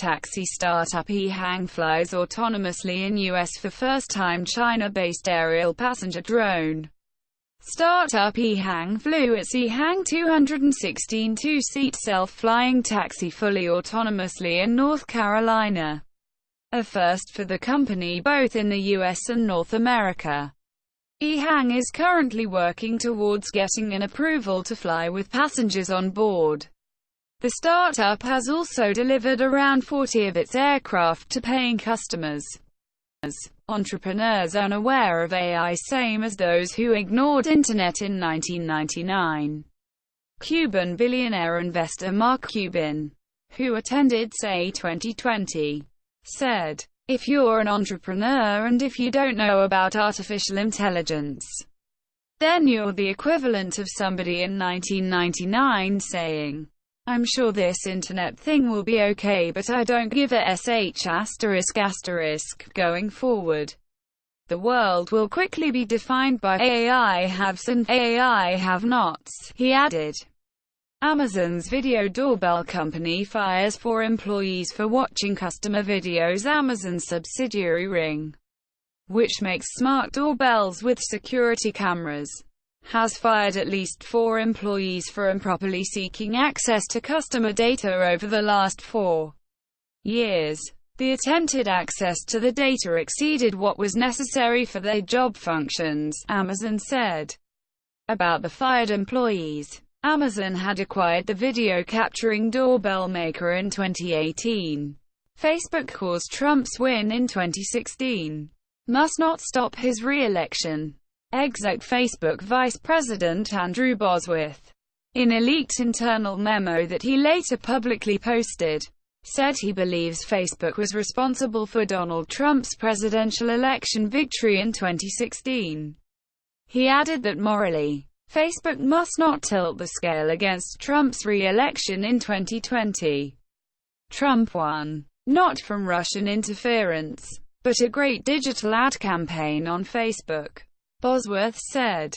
taxi startup EHang flies autonomously in U.S. for first-time China-based aerial passenger drone. Startup EHang flew its EHang 216 two-seat self-flying taxi fully autonomously in North Carolina, a first for the company both in the U.S. and North America. EHang is currently working towards getting an approval to fly with passengers on board. The startup has also delivered around 40 of its aircraft to paying customers. Entrepreneurs unaware of AI, same as those who ignored Internet in 1999. Cuban billionaire investor Mark Cuban, who attended SAE 2020, said, "If you're an entrepreneur and if you don't know about artificial intelligence, then you're the equivalent of somebody in 1999 saying, 'I'm sure this internet thing will be okay, but I don't give a **** going forward. The world will quickly be defined by AI haves and AI have-nots," he added. Amazon's video doorbell company fires 4 employees for watching customer videos. Amazon's subsidiary Ring, which makes smart doorbells with security cameras, has fired at least 4 employees for improperly seeking access to customer data over the last 4 years. The attempted access to the data exceeded what was necessary for their job functions, Amazon said. About the fired employees, Amazon had acquired the video capturing doorbell maker in 2018. Facebook caused Trump's win in 2016. Must not stop his re-election. Exec Facebook Vice President Andrew Bosworth, in a leaked internal memo that he later publicly posted, said he believes Facebook was responsible for Donald Trump's presidential election victory in 2016. He added that morally, Facebook must not tilt the scale against Trump's re-election in 2020. Trump won, not from Russian interference, but a great digital ad campaign on Facebook, Bosworth said.